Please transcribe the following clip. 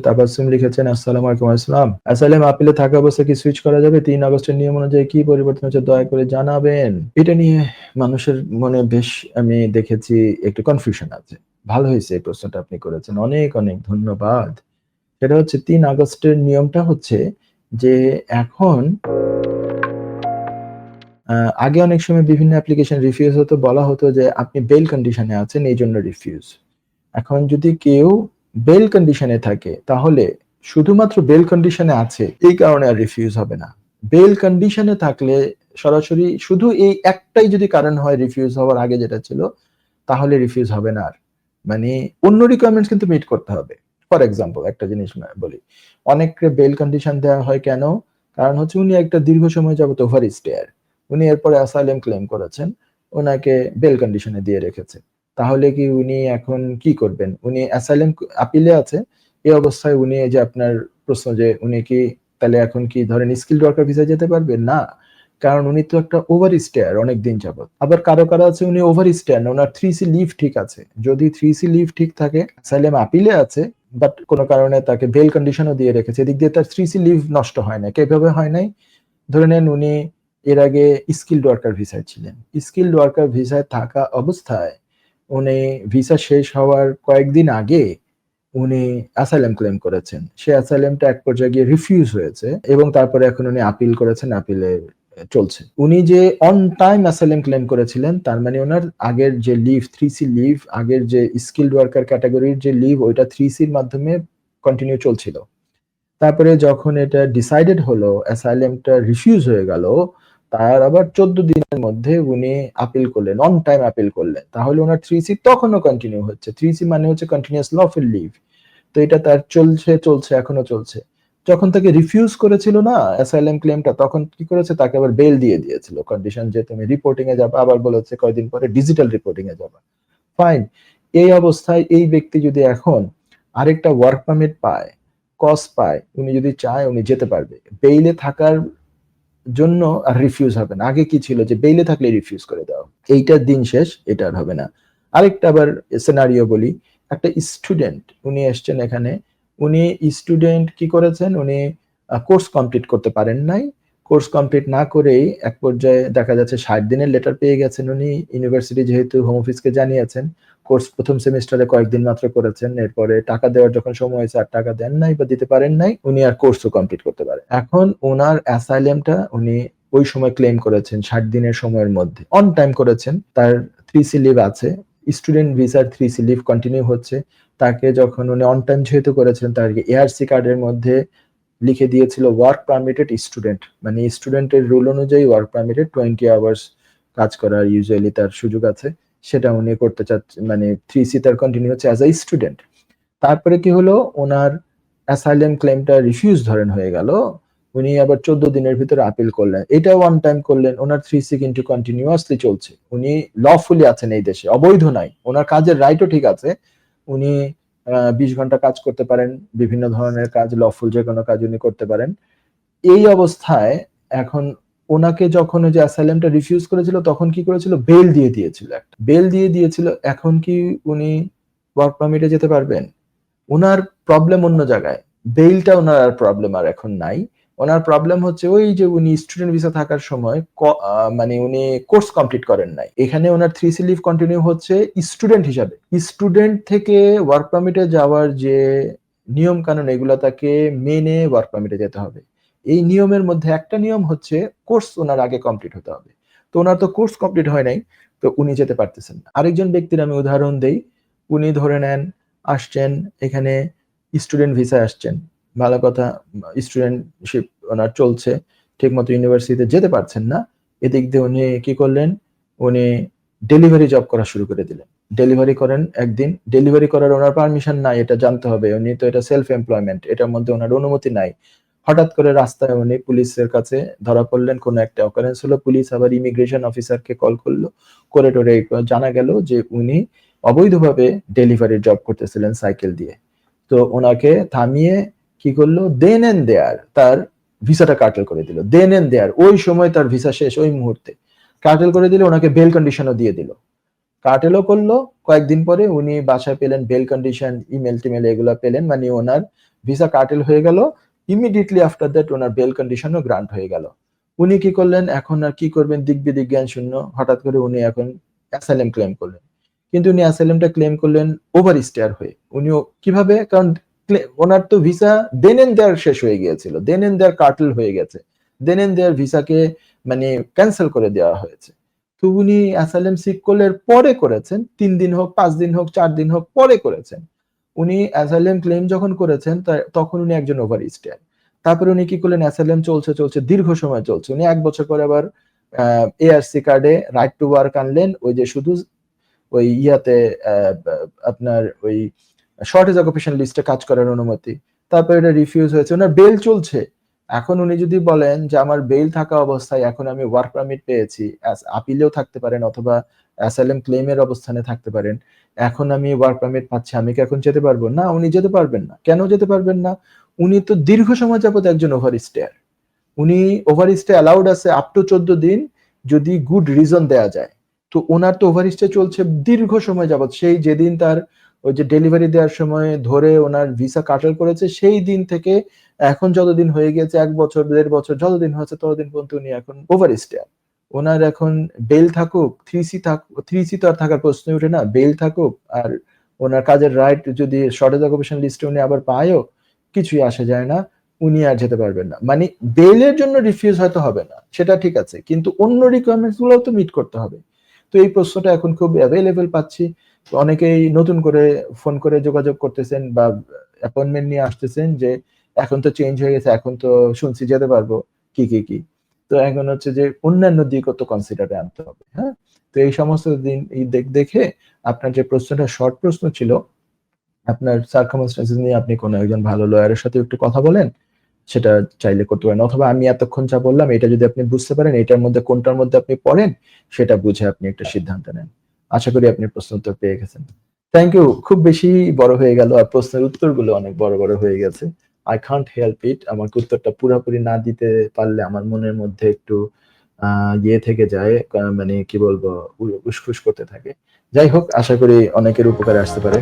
তাবাসসুম লিখেছেন, আসসালামু আলাইকুম। আসসালাম। অ্যাসাইলাম আপিলে থাকা অবস্থায় কি সুইচ করা যাবে? ৩ আগস্টের নিয়ম অনুযায়ী কি পরিবর্তন হয়েছে দয়া করে জানাবেন। এটা নিয়ে মানুষের মনে বেশ আমি দেখেছি একটু কনফিউশন আছে। ভালো হয়েছে এই প্রশ্নটা আপনি করেছেন। অনেক, অনেক ধন্যবাদ। সেটা হচ্ছে ৩ আগস্টের নিয়মটা হচ্ছে যে এখন আগে অনেক সময় বিভিন্ন অ্যাপ্লিকেশন রিফিউজ হতো, বলা হতো যে আপনি বেল কন্ডিশনে আছেন এইজন্য রিফিউজ। এখন যদি কেউ বেল কন্ডিশনে থাকে তাহলে শুধুমাত্র বেল কন্ডিশনে আছে এই কারণে আর রিফিউজ হবে না। বেল কন্ডিশনে থাকলে সরাসরি শুধু এই একটাই যদি কারণ হয় রিফিউজ হওয়ার আগে যেটা ছিল, তাহলে রিফিউজ হবে না আর। মানে অন্য রিকোয়ারমেন্টস কিন্তু মিট করতে হবে। ফর এক্সাম্পল একটা জিনিস বলি, অনেককে বেল কন্ডিশন দেওয়া হয় কেন? কারণ হচ্ছে উনি একটা দীর্ঘ সময় যাবত ওভার স্টেয়ার, উনি এরপরে অ্যাসাইলাম ক্লেম করেছেন, ওনাকে বেল কন্ডিশনে দিয়ে রেখেছে। তাহলে কি উনি এখন কি করবেন? উনি অ্যাসাইলাম আপিলে আছে, এই অবস্থায় উনি যে আপনার প্রশ্ন যে উনি কি তাহলে এখন কি ধরেন স্কিলড ওয়ার্কার ভিসায় যেতে পারবেন না, কারণ উনি তো একটা ওভার স্টেয়ার অনেক দিন যাবত। আবার কারো কারো আছে উনি ওভার স্টেয়ার না, ওনার 3C লিভ ঠিক আছে। যদি 3C লিভ ঠিক থাকে, অ্যাসাইলাম আপিলে আছে, বাট কোনো কারণে তাকে বেল কন্ডিশনও দিয়ে রেখেছে, এদিক দিয়ে তার 3C লিভ নষ্ট হয় না। কিভাবে হয় নাই? ধরে নেন উনি এর আগে স্কিলড ওয়ার্কার ভিসায় ছিলেন, স্কিলড ওয়ার্কার ভিসায় থাকা অবস্থায় উনি ভিসা শেষ হওয়ার কয়েকদিন আগে উনি অ্যাসাইলাম ক্লেম করেছেন, সে অ্যাসাইলামটা এক পর্যায়ে গিয়ে রিফিউজ হয়েছে এবং তারপরে এখন উনি আপিল করেছেন, আপিলে চলছে। উনি যে অন টাইম অ্যাসাইলাম ক্লেম করেছিলেন, তার মানে ওনার আগের যে লিভ 3C লিভ, আগের যে স্কিলড ওয়ার্কার ক্যাটাগরির যে লিভ ওইটা 3Cর মাধ্যমে কন্টিনিউ চলছিল। তারপরে যখন এটা ডিসাইডেড হলো অ্যাসাইলামটা রিফিউজ হয়ে গেল, তার আবার 14 দিনের মধ্যে উনি আপিল করলেন, অন টাইম আপিল করলেন, তাহলে ওনার 3C তখনও কন্টিনিউ হচ্ছে। 3C মানে হচ্ছে কন্টিনিউয়াস লফুল লিভ। তো এটা তার চলছে এখনো চলছে। যখন তাকে রিফিউজ করেছিল না অ্যাসাইলাম ক্লেমটা, তখন কি করেছে, তাকে আবার বেল দিয়ে দিয়েছিল, কন্ডিশন যে তুমি রিপোর্টিং এ যাবে, আবার বলেছে কয়দিন পরে ডিজিটাল রিপোর্টিং এ যাবে। ফাইন। এই অবস্থায় এই ব্যক্তি যদি এখন আরেকটা ওয়ার্ক পারমিট পায়, কজ পায়, উনি যদি চায় উনি যেতে পারবে। বেইলে থাকার জন্য আর রিফিউজ হবে না। আগে কি ছিল যে বেইলে থাকলে রিফিউজ করে দাও, এইটার দিন শেষ, এটা আর হবে না। আরেকটা আবার সিনারিও বলি, একটা স্টুডেন্ট উনি এসছেন এখানে, উনি স্টুডেন্ট কি করেছেন, উনি কোর্স কমপ্লিট করতে পারেন নাই, কোর্স কমপ্লিট না করেই এক পর্যায়ে দেখা যাচ্ছে 60 দিনের লেটার পেয়ে গেছেন উনি, ইউনিভার্সিটি যেহেতু হোম অফিসকে জানিয়েছেন, কোর্স প্রথম সেমিস্টারে কয়েকদিন মাত্র করেছেন, এরপরে টাকা দেওয়ার যখন সময় হয়েছে আর টাকা দেন নাই বা দিতে পারেন নাই, উনি আর কোর্সও কমপ্লিট করতে পারেন। এখন ওনার অ্যাসাইলামটা উনি ওই সময় ক্লেম করেছেন 60 দিনের সময়ের মধ্যে, অন টাইম করেছেন, তার 3C লিভ আছে, স্টুডেন্ট ভিসার 3C লিভ কন্টিনিউ হচ্ছে। তাকে যখন উনি অন টাইম যেহেতু করেছেন, তার এআরসি কার্ডের মধ্যে লিখে দিয়েছিল ওয়ার্ক পারমিটেড স্টুডেন্ট, মানে স্টুডেন্টের রুল অনুযায়ী ওয়ার্ক পারমিটেড 20 আওয়ার্স কাজ করার ইউজুয়ালি তার সুযোগ আছে, সেটা উনি করতে চাচ্ছেন, মানে 3C তার কন্টিনিউ হচ্ছে অ্যাজ এ স্টুডেন্ট। তারপরে কি হলো, ওনার অ্যাসাইলাম ক্লেমটা রিফিউজ ধরেন হয়ে গেল, উনি আবার 14 দিনের ভিতরে আপিল করলেন, এটা ওয়ান টাইম করলেন, ওনার 3C কিন্তু কন্টিনিউয়াসলি চলছে, উনি লফুলি আছেন এই দেশে, অবৈধ নাই, ওনার কাজের রাইটও ঠিক আছে, উনি 20 ঘন্টা কাজ করতে পারেন, বিভিন্ন ধরনের কাজ, লফুল যে কোনো কাজ উনি করতে পারেন। এই অবস্থায় এখন ওনাকে যখন ওই যে অ্যাসাইলামটা রিফিউজ করেছিল, তখন কি করেছিল, বেল দিয়ে দিয়েছিল, একটা বেল দিয়ে দিয়েছিল। এখন কি উনি ওয়ার্ক পারমিটে যেতে পারবেন? ওনার প্রবলেম অন্য জায়গায়, বেইলটা ওনার আর প্রবলেম আর এখন নাই। ওনার প্রবলেম হচ্ছে ওই যে উনি স্টুডেন্ট ভিসা থাকার সময় মানে উনি কোর্স কমপ্লিট করেন নাই, এখানে ওনার 3C লিভ কন্টিনিউ হচ্ছে স্টুডেন্ট হিসাবে। স্টুডেন্ট থেকে ওয়ার্ক পারমিটে যাওয়ার যে নিয়ম কানুন, এগুলো তাকে মেনে ওয়ার্ক পারমিটে যেতে হবে। এই নিয়মের মধ্যে একটা নিয়ম হচ্ছে কোর্স ওনার আগে কমপ্লিট হতে হবে। তো ওনার তো কোর্স কমপ্লিট হয় নাই, তো উনি যেতে পারতেছেন না। আরেকজন ব্যক্তির আমি উদাহরণ দেই, উনি ধরে নেন আসছেন এখানে স্টুডেন্ট ভিসায় আসছেন, ভালো কথা, স্টুডেন্টশিপ ওনার চলছে, ঠিকমতো ইউনিভার্সিটিতে যেতে পারছেন না, এদিক দিয়ে উনি কি করলেন, উনি ডেলিভারি জব করা শুরু করে দিলেন। ডেলিভারি করেন একদিন, ডেলিভারি করার ওনার পারমিশন নাই, এটা জানতে হবে, উনি তো এটা সেলফ এমপ্লয়মেন্ট, এটার মধ্যে ওনার অনুমতি নাই। হঠাৎ করে রাস্তায় উনি পুলিশের কাছে ধরা পড়লেন, কোন একটা অকারেন্স হলো, পুলিশ আবার ইমিগ্রেশন অফিসারকে কল করলো, করে টোরে জানা গেল যে উনি অবৈধভাবে ডেলিভারি জব করতেছিলেন সাইকেল দিয়ে। তো ওনাকে থামিয়ে কি করলো, দেন এন্ড দেয়ার তার ভিসাটা কার্টেল করে দিল, দেন এন্ড দেয়ার, ওই সময় তার ভিসা শেষ, ওই মুহূর্তে কার্টেল করে দিল, ওনাকে বেল কন্ডিশনও দিয়ে দিল। কার্টেলও করলো, কয়েকদিন পরে উনি বাসায় পেলেন বেল কন্ডিশন, ইমেল টিমেল এগুলা পেলেন, মানে ওনার ভিসা কার্টেল হয়ে গেল। ইমিডিয়েটলি আফটার দ্যাট ওনার বেল কন্ডিশনও গ্রান্ট হয়ে গেল। উনি কি করলেন, এখন আর কি করবেন, দিক বিদিক জ্ঞান শূন্য, হঠাৎ করে উনি এখন অ্যাসাইলাম ক্লেম করলেন। কিন্তু উনি অ্যাসাইলামটা ক্লেম করলেন ওভার স্টেয়ার হয়ে। উনিও কিভাবে, কারণ ওনার তো ভিসা দেন এন্ড দেয়ার শেষ হয়ে গিয়েছিল, দেন এন্ড দেয়ার কার্টেল হয়ে গেছে, দেন এন্ড দেয়ার ভিসাকে মানে ক্যান্সেল করে দেওয়া হয়েছে। তো উনি অ্যাসাইলাম সিক করলে পরে করেছেন, 3 দিন হোক, 5 দিন হোক, 4 দিন হোক, পরে করেছেন। উনি অ্যাসাইলাম ক্লেম যখন করেছেন তখন উনি একজন ওভার স্টেয়ার। তারপরে উনি কি করলেন, অ্যাসাইলাম চলছে চলছে দীর্ঘ সময় চলছে, উনি 1 বছর পরে আবার এআরসি কার্ডে রাইট টু ওয়ার্ক আনলেন, ওই যে শুধু ওই ইয়াতে আপনার ওই শর্টেজ অকুপেশন লিস্টে কাজ করার অনুমতি। তারপরে এটা রিফিউজ হয়েছে, ওনার বেল চলছে। এখন উনি যদি বলেন যে আমার বেল থাকা অবস্থায় এখন আমি ওয়ার্ক পারমিট পেয়েছি, আপিলেও থাকতে পারেন অথবা অ্যাসাইলাম ক্লেমের অবস্থানে থাকতে পারেন, এখন আমি ওয়ার্ক পারমিট পাচ্ছি, আমি কি এখন যেতে পারবো না? উনি যেতে পারবেন না। কেন যেতে পারবেন না? উনি তো দীর্ঘ সময় যাবত একজন ওভার স্টেয়ার। উনি ওভার স্টে অ্যালাউড আছে আপ টু 14 দিন যদি গুড রিজন দেয়া যায়। তো ওনার তো ওভার স্টে চলছে দীর্ঘ সময় যাবত, সেই যেদিন তার ওই যে ডেলিভারি দেওয়ার সময় ধরে ওনার ভিসা কাটাল করেছে সেই দিন থেকে এখন যতদিন হয়ে গেছে, 1 বছর 1.5 বছর যতদিন হয়েছে ততদিন পর্যন্ত উনি এখন ওভার স্টেয়ার। ওনার এখন বেল থাকুক, 3C থাকুক, 3C তো আর থাকার প্রশ্নই ওঠে না, বেল থাকুক আর ওনার কাজের রাইট যদি শর্টেজ অকুপেশন লিস্টে উনি আবার পায়ও, কিছুই আসে যায় না, উনি আর যেতে পারবেন না। মানে বেলের জন্য রিফিউজ হয়তো হবে না, সেটা ঠিক আছে, কিন্তু অন্য রিকোয়ারমেন্টস গুলো তো মিট করতে হবে। তো এই প্রশ্নটা এখন খুব অ্যাভেলেবল পাচ্ছি, অনেকেই নতুন করে ফোন করে যোগাযোগ করতেছেন বা অ্যাপয়েন্টমেন্ট নিয়ে আসতেছেন যে এখন তো চেঞ্জ হয়ে গেছে, এখন তো শুনছি যেতে পারবো, কি কি কি। তো এখন হচ্ছে যে অন্যান্য দিকও তো কনসিডারে আনতে হবে। হ্যাঁ, তো এই সমস্ত দিন দেখে আপনার যে প্রশ্নটা শর্ট প্রশ্ন ছিল, আপনার সার্কামস্টেন্সেস নিয়ে আপনি কোনো একজন ভালো লয়ারের সাথে একটু কথা বলেন, সেটা চাইলে করতে পারেন। অথবা আমি এতক্ষণ যা বললাম এটা যদি আপনি বুঝতে পারেন, এটার মধ্যে কোনটার মধ্যে আপনি পড়েন, সেটা বুঝে আপনি একটা সিদ্ধান্ত নেন। আশা করি আপনি প্রশ্ন উত্তর পেয়ে গেছেন। Thank you. খুব বেশি বড় হয়ে গেল আর প্রশ্নের উত্তরগুলো অনেক বড় বড় হয়ে গেছে। I can't help it. আমাকে উত্তরটা পুরোপুরি না দিতে পারলে আমার মনের মধ্যে একটু ইয়ে থেকে যায়, মানে কি বলবো, উসখুস করতে থাকে। যাই হোক, আশা করি অনেকের উপকারে আসতে পারে।